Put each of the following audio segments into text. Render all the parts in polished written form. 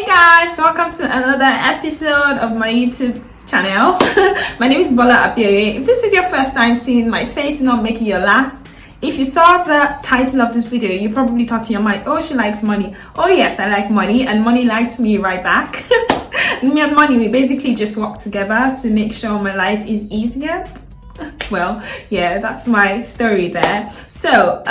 Guys, welcome to another episode of my YouTube channel. My name is Bola. If this is your first time seeing my face, not making your last. If you saw the title of this video, you probably thought in your mind, oh, she likes money. Oh yes, I like money, and money likes me right back. Me and money, we basically just work together to make sure my life is easier. Well, yeah, that's my story there. So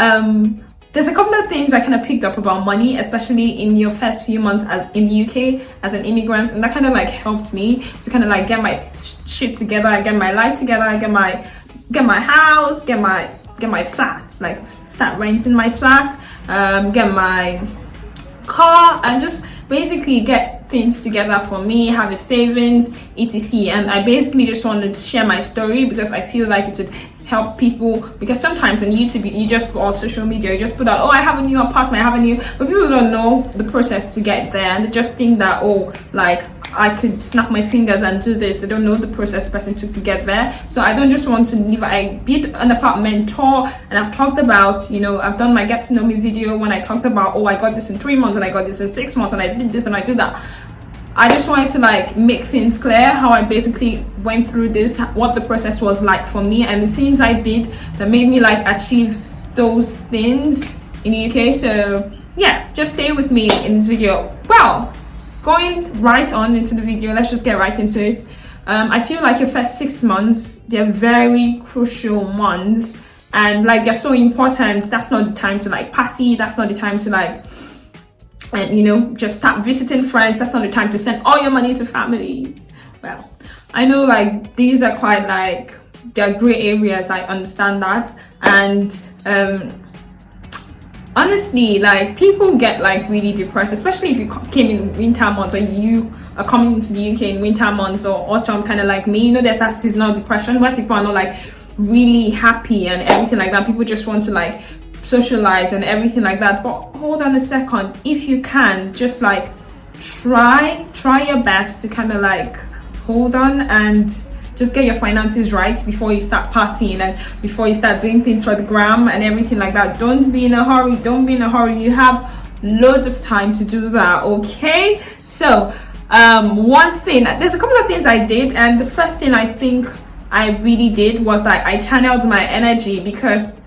there's a couple of things I kind of picked up about money, especially in your first few months in the UK as an immigrant, and that kind of like helped me to kind of like get my shit together, get my life together, get my house, get my flat, like start renting my flat, get my car, and just basically get things together for me, have a savings, etc. And I basically just wanted to share my story because I feel like it would help people, because sometimes on YouTube you just put, or social media, you just put out, oh, I have a new apartment, I have a new, but people don't know the process to get there, and they just think that, oh, like I could snap my fingers and do this. They don't know the process the person took to get there. So I don't just want to leave. I did an apartment tour, and I've talked about, you know, I've done my get to know me video when I talked about, oh, I got this in 3 months and I got this in 6 months and I did this and I did that. I just wanted to like make things clear how I basically went through this, what the process was like for me, and the things I did that made me like achieve those things in the UK. So yeah, just stay with me in this video. Well, going right on into the video, let's just get right into it. I feel like your first 6 months, they're very crucial months, and like they're so important. That's not the time to like party, that's not the time to like, and you know, just start visiting friends. That's not the time to send all your money to family. Well, I know like these are quite like, they're gray areas, I understand that. And honestly, like people get like really depressed, especially if you came in winter months, or you are coming into the UK in winter months or autumn, kind of like me. You know, there's that seasonal depression where people are not like really happy and everything like that. People just want to like socialize and everything like that. But hold on a second, if you can, just like try your best to kind of like hold on and just get your finances right before you start partying and before you start doing things for the gram and everything like that. Don't be in a hurry. You have loads of time to do that, okay? So one thing, there's a couple of things I did, and the first thing I think I really did was like I channeled my energy, because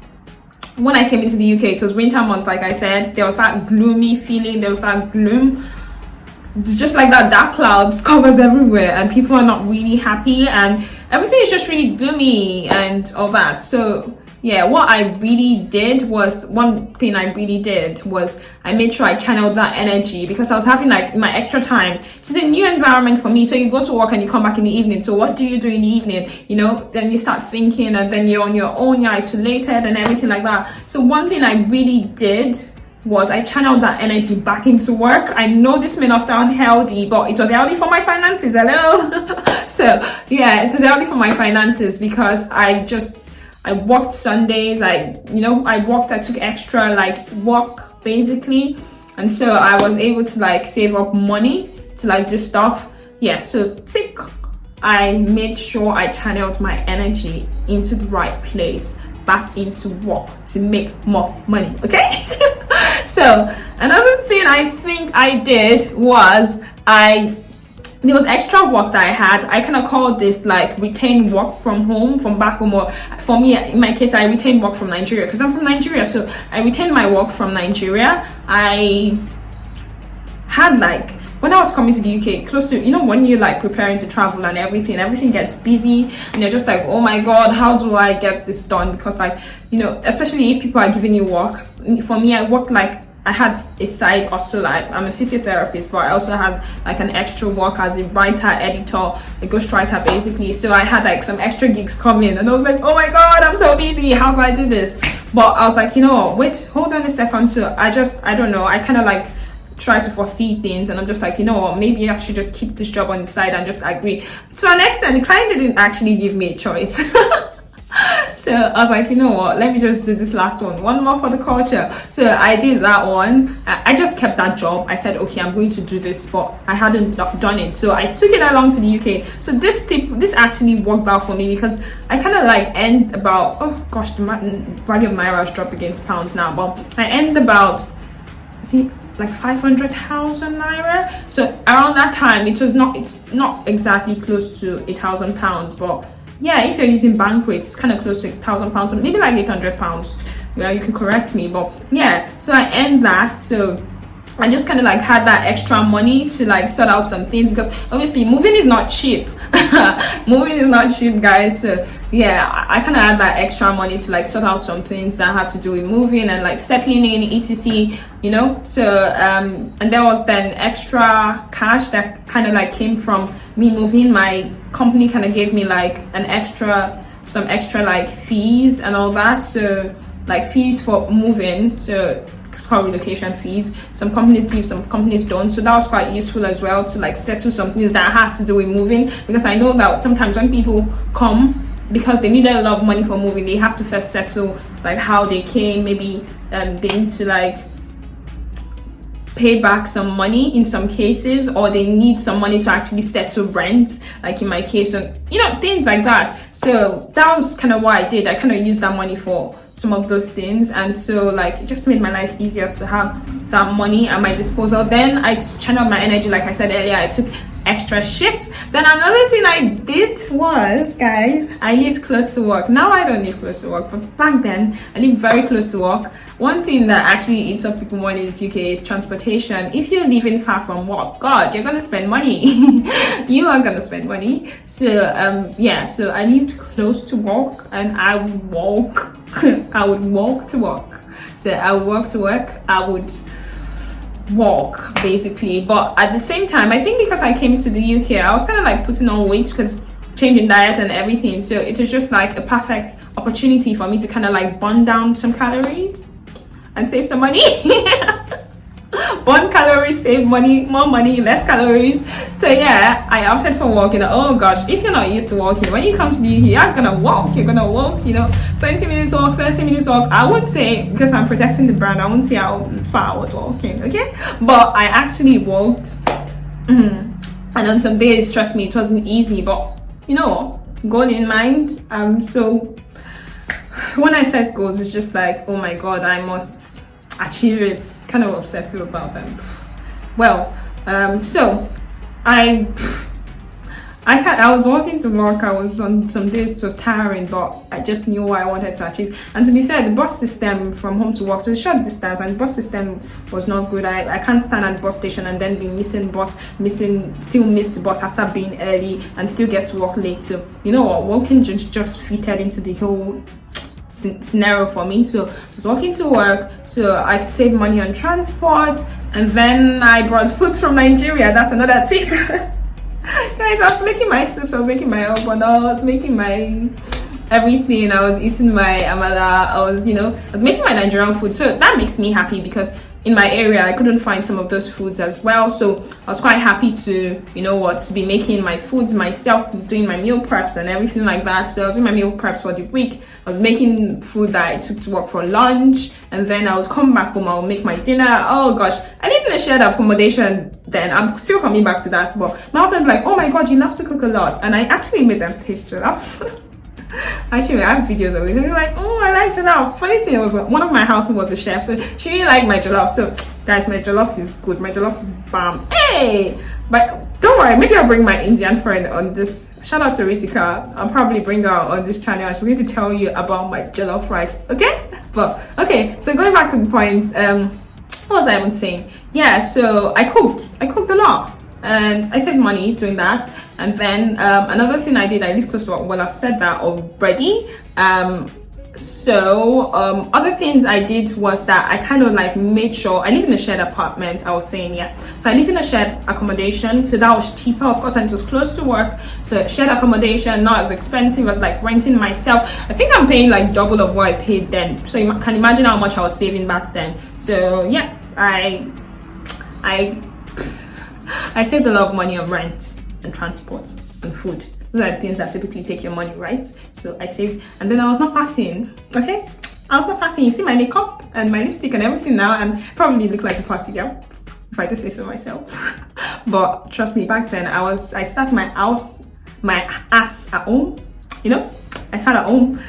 when I came into the UK, it was winter months, like I said. There was that gloomy feeling, there was that gloom. It's just like that dark clouds covers everywhere, and people are not really happy, and everything is just really gloomy and all that. So yeah, what I really did was, one thing I really did was I made sure I channeled that energy, because I was having like my extra time. It's a new environment for me. So you go to work and you come back in the evening. So what do you do in the evening? You know, then you start thinking, and then you're on your own, you're isolated and everything like that. So one thing I really did was I channeled that energy back into work. I know this may not sound healthy, but it was healthy for my finances. Hello. So yeah, it was healthy for my finances, because I worked Sundays. I took extra like work basically, and so I was able to like save up money to like do stuff. Yeah, so I made sure I channeled my energy into the right place, back into work to make more money, okay? So another thing I think I did was there was extra work that I had. I kind of called this like retained work from home, from back home, or for me, in my case, I retained work from Nigeria, because I'm from Nigeria. So I retained my work from Nigeria. I had like, when I was coming to the UK, close to, you know, when you're like preparing to travel and everything gets busy, and you're just like, oh my God, how do I get this done? Because like, you know, especially if people are giving you work. For me, I worked like, I had a side also, like I'm a physiotherapist, but I also had like an extra work as a writer, editor, a ghostwriter basically. So I had like some extra gigs coming, and I was like, oh my God, I'm so busy, how do I do this? But I was like, you know, wait, hold on a second. So I don't know, I kind of like try to foresee things, and I'm just like, you know what, maybe I should just keep this job on the side and just agree. To an extent, the client didn't actually give me a choice. So I was like, you know what, let me just do this last one more for the culture. So I did that one. I just kept that job. I said, okay, I'm going to do this, but I hadn't done it, so I took it along to the UK. So this actually worked out for me, because I kind of like end about, oh gosh, the value of naira has dropped against pounds now, but I end about, see, like 500,000 naira. So around that time, it's not exactly close to £1,000, but yeah, if you're using bank rates, it's kind of close to £1,000, so maybe like £800. Yeah, you can correct me, but yeah. So I earned that. So I just kind of like had that extra money to like sort out some things, because obviously moving is not cheap. Moving is not cheap, guys. So yeah, I kind of had that extra money to like sort out some things that had to do with moving and like settling in, etc, you know. So and there was then extra cash that kind of like came from me moving. My company kind of gave me like some extra like fees and all that, so like fees for moving. So it's called relocation fees. Some companies give, some companies don't. So that was quite useful as well, to like settle some things that had to do with moving, because I know that sometimes when people come, because they needed a lot of money for moving, they have to first settle like how they came. Maybe they need to like pay back some money in some cases, or they need some money to actually settle rent, like in my case, and you know, things like that. So that was kind of what I did. I kind of used that money for some of those things, and so like it just made my life easier to have that money at my disposal. Then I channeled my energy, like I said earlier, I took extra shifts. Then another thing I did was, guys, I lived close to work. Now I don't live close to work, but back then I lived very close to work. One thing that actually eats up people money in this UK is transportation. If you're living far from work, God, you're gonna spend money. You are gonna spend money. So yeah, so I lived close to work, and I would walk. I would walk to work. So I would walk to work. I would walk basically, but at the same time, I think because I came to the UK, I was kind of like putting on weight, because changing diet and everything. So it was just like a perfect opportunity for me to kind of like burn down some calories and save some money. Burn calories, save money, more money, less calories. So yeah, I opted for walking. Oh gosh, if you're not used to walking, when you come to the UK, you're gonna walk, you know, 20 minutes walk, 30 minutes walk. I would say, because I'm protecting the brand, I wouldn't say how far I was walking, okay? But I actually walked. And on some days, trust me, it wasn't easy, but you know, goal in mind. So when I set goals, it's just like, oh my God, I must achieve it. Kind of obsessive about them. Well, so I was walking to work. I was on some days it was tiring, but I just knew what I wanted to achieve. And to be fair, the bus system from home to work, so it's a short distance, and the bus system was not good. I can't stand at the bus station and then be still miss the bus after being early and still get to work late. So you know what, walking just fitted into the whole scenario for me. So I was walking to work so I could save money on transport, and then I brought food from Nigeria. That's another tip. Guys, I was making my soups, I was making my ogbonna, I was making my everything, I was eating my amala, I was making my Nigerian food. So that makes me happy, because in my area I couldn't find some of those foods as well. So I was quite happy to to be making my foods myself, doing my meal preps and everything like that. So I was doing my meal preps for the week. I was making food that I took to work for lunch, and then I would come back home, I would make my dinner. Oh gosh, I lived in a shared accommodation then. I'm still coming back to that, but my husband was like, oh my God, you love to cook a lot. And I actually made them taste jollof. Actually, I have videos of it. And we were like, oh, I like jollof. Funny thing was, one of my housemates was a chef, so she really liked my jollof. So guys, my jollof is good. My jollof is bam. Hey, but don't worry, maybe I'll bring my Indian friend on this. Shout out to Ritika. I'll probably bring her on this channel. She's going to tell you about my jollof rice. Okay, but okay, so going back to the point, what was I even saying? Yeah, so I cooked a lot, and I saved money doing that. And then another thing I did, I lived close to work. Well, I've said that already. So other things I did was that I kind of like made sure I live in a shared apartment. I was saying, yeah, so I live in a shared accommodation, so that was cheaper, of course, and it was close to work. So shared accommodation, not as expensive as like renting myself. I think I'm paying like double of what I paid then, so you can imagine how much I was saving back then. So yeah, I saved a lot of money on rent and transport and food. Those are the things that typically take your money, right? So I saved, and then I was not partying. Okay, I was not partying. You see my makeup and my lipstick and everything now, and probably look like a party girl if I just say so myself. But trust me, back then I sat my ass at home. I sat at home.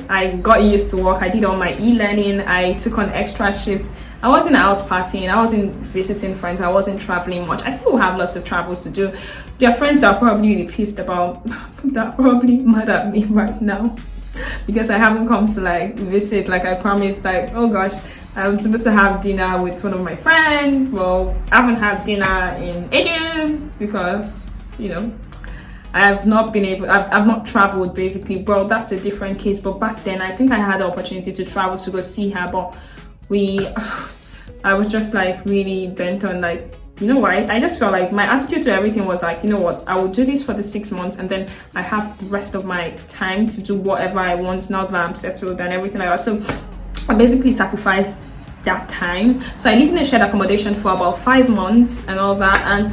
I got used to work. I did all my e-learning. I took on extra shifts. I wasn't out partying, I wasn't visiting friends, I wasn't traveling much. I still have lots of travels to do. There are friends that are probably really pissed about, that are probably mad at me right now because I haven't come to like visit like I promised. Like, oh gosh, I'm supposed to have dinner with one of my friends. Well, I haven't had dinner in ages because, you know, I have not been able, I've not traveled basically. Well, that's a different case. But back then, I think I had the opportunity to travel to go see her. But I was just like really bent on like, you know what, I just felt like my attitude to everything was like, you know what, I will do this for the 6 months and then I have the rest of my time to do whatever I want now that I'm settled and everything like that. So I basically sacrificed that time. So I lived in a shared accommodation for about 5 months and all that. And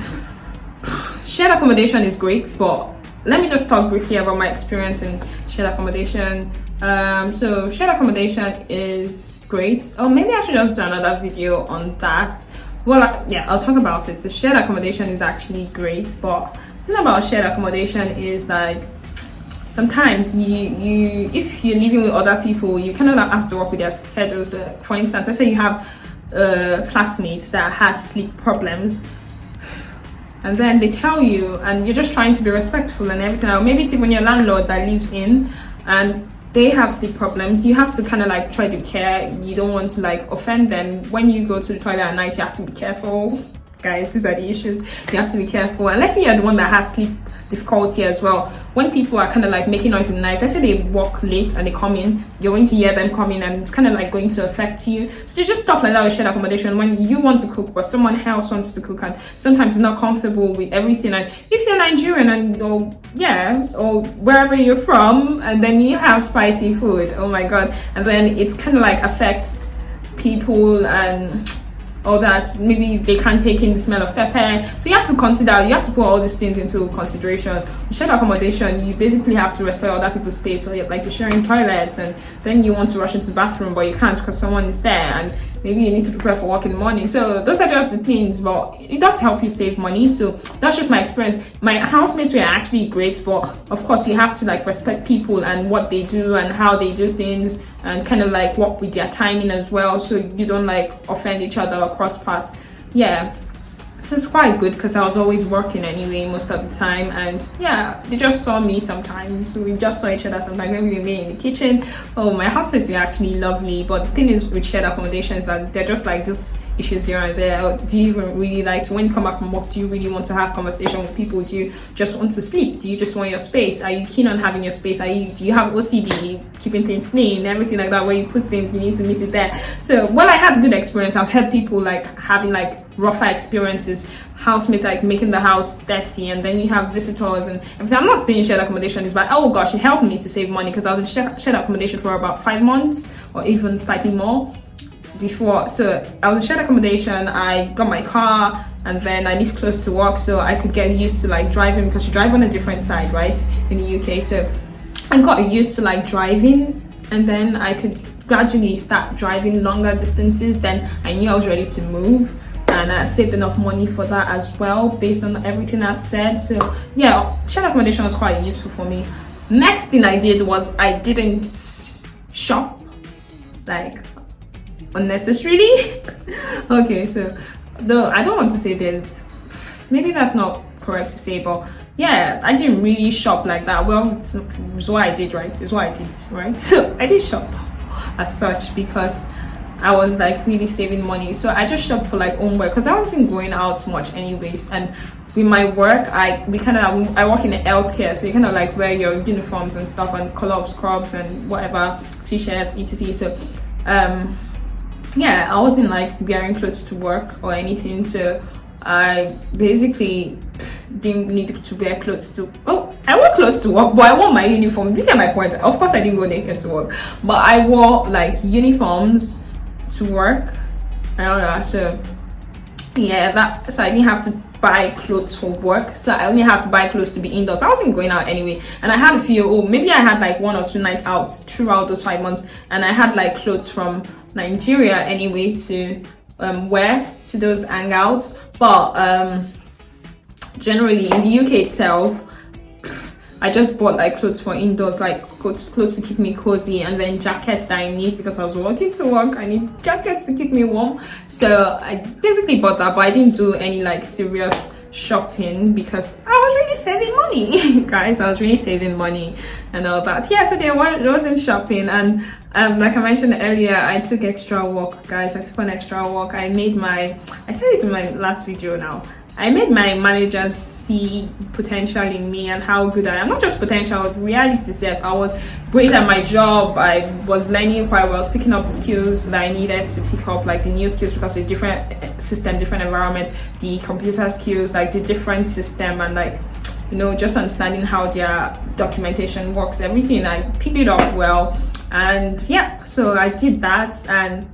shared accommodation is great, but let me just talk briefly about my experience in shared accommodation. So shared accommodation is great. Oh, maybe I should just do another video on that. Well, yeah, I'll talk about it. So shared accommodation is actually great, but the thing about shared accommodation is like sometimes you if you're living with other people, you kind of have to work with their schedules. For instance, let's say you have flatmates that has sleep problems, and then they tell you, and you're just trying to be respectful and everything. Or maybe it's even your landlord that lives in, and they have sleep problems. You have to kind of like try to care. You don't want to like offend them. When you go to the toilet at night, you have to be careful. Guys, these are the issues. You have to be careful. And let's say you're the one that has sleep difficulty as well. When people are kind of like making noise in the night, let's say they walk late and they come in, you're going to hear them coming and it's kind of like going to affect you. So there's just stuff like that with shared accommodation. When you want to cook but someone else wants to cook and sometimes not comfortable with everything, and if you're Nigerian and or wherever you're from and then you have spicy food, oh my god, and then it's kind of like affects people and or that maybe they can't take in the smell of pepper. So you have to consider, you have to put all these things into consideration. With shared accommodation, you basically have to respect other people's space. So like the sharing toilets, and then you want to rush into the bathroom, but you can't because someone is there, and maybe you need to prepare for work in the morning. So those are just the things, but it does help you save money. So that's just my experience. My housemates were actually great, but of course you have to like respect people and what they do and how they do things, and kind of like work with their timing as well, so you don't like offend each other across parts. Yeah, so it's quite good because I was always working anyway most of the time, and yeah, they just saw me sometimes. We just saw each other sometimes when we were in the kitchen. Oh, my housemates were actually lovely, but the thing is with shared accommodations that they're just like this issues here and there. Do you even really like to, when you come back from work, do you really want to have conversation with people? Do you just want to sleep? Do you just want your space? Are you keen on having your space? Do you have OCD, keeping things clean, everything like that, where you put things, you need to meet it there? So well, I had good experience. I've had people like having like rougher experiences, housemates like making the house dirty, and then you have visitors and everything. I'm not saying shared accommodation is bad. Oh gosh, it helped me to save money because I was in shared accommodation for about 5 months or even slightly more before. So I was in shared accommodation, I got my car, and then I lived close to work, so I could get used to like driving, because you drive on a different side, right, in the UK. So I got used to like driving, and then I could gradually start driving longer distances. Then I knew I was ready to move, and I had saved enough money for that as well based on everything I said. So yeah, shared accommodation was quite useful for me. Next thing I did was I didn't shop like unnecessarily. Okay, so though I don't want to say this, maybe that's not correct to say, but yeah, I didn't really shop like that. Well, it's what I did, right? It's what I did, right? So I did shop as such because I was like really saving money. So I just shopped for like own wear because I wasn't going out much anyways. And with my work, I work in healthcare, so you kind of like wear your uniforms and stuff and color of scrubs and whatever, t-shirts, etc. So yeah, I wasn't like wearing clothes to work or anything, so I basically didn't need to wear clothes to, I wore clothes to work, but I wore my uniform. Do you get my point? Of course I didn't go naked to work, but I wore like uniforms to work. I don't know, so yeah, so I didn't have to buy clothes for work, so I only had to buy clothes to be indoors. I wasn't going out anyway, and I had a few, maybe I had like 1 or 2 night outs throughout those 5 months, and I had like clothes from Nigeria anyway to wear to those hangouts. But generally in the UK itself, I just bought like clothes for indoors, like clothes to keep me cozy, and then jackets that I need because I was walking to work. I need jackets to keep me warm, so I basically bought that, but I didn't do any like serious shopping because I was really saving money. Guys, I was really saving money and all that. Yeah, so there wasn't shopping. And like I mentioned earlier, I took extra work, guys. I took an extra work. I said it in my last video now, I made my managers see potential in me and how good I am. Not just potential, reality itself. I was great at my job. I was learning quite well, I was picking up the skills that I needed to pick up, like the new skills, because the different system, different environment, the computer skills, like the different system, and like, you know, just understanding how their documentation works, everything. I picked it up well, and yeah, so I did that. And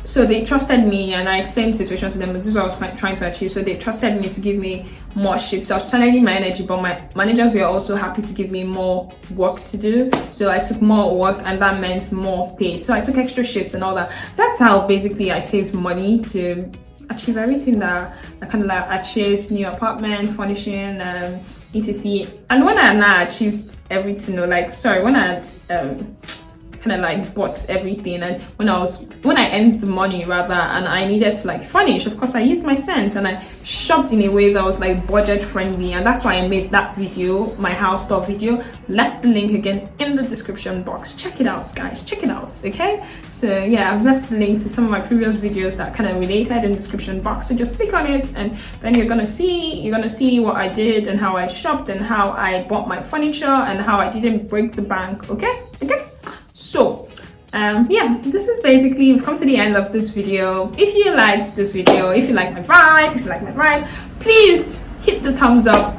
so they trusted me, and I explained the situation to them. This is what I was trying to achieve. So they trusted me to give me more shifts. So I was channeling my energy, but my managers were also happy to give me more work to do. So I took more work, and that meant more pay. So I took extra shifts and all that. That's how basically I saved money to achieve everything that I kind of like achieved: new apartment, furnishing, etc. And when I achieved everything, when I had kind of like bought everything, and when I earned the money rather, and I needed to like furnish, of course I used my sense and I shopped in a way that was like budget friendly, and that's why I made that video, my house tour video. Left the link again in the description box. Check it out, guys, check it out. Okay, so yeah, I've left the link to some of my previous videos that kind of related in the description box, so just click on it, and then you're gonna see what I did and how I shopped and how I bought my furniture and how I didn't break the bank. Okay. So yeah, this is basically, we've come to the end of this video. If you liked this video, if you like my vibe, please hit the thumbs up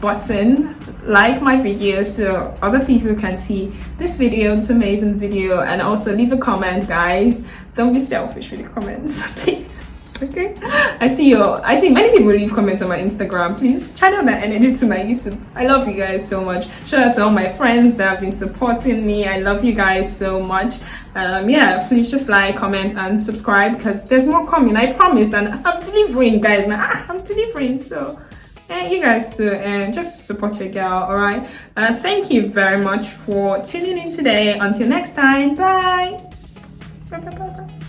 button, like my video so other people can see this video, this amazing video, and also leave a comment, guys. Don't be selfish with the comments, please. Okay, I see many people leave comments on my Instagram. Please channel that energy to my YouTube. I love you guys so much. Shout out to all my friends that have been supporting me. I love you guys so much. Yeah, please just like, comment, and subscribe, because there's more coming, I promise. And I'm delivering, guys. Now I'm delivering, so you guys too, and just support your girl. All right, thank you very much for tuning in today. Until next time, bye. Bye.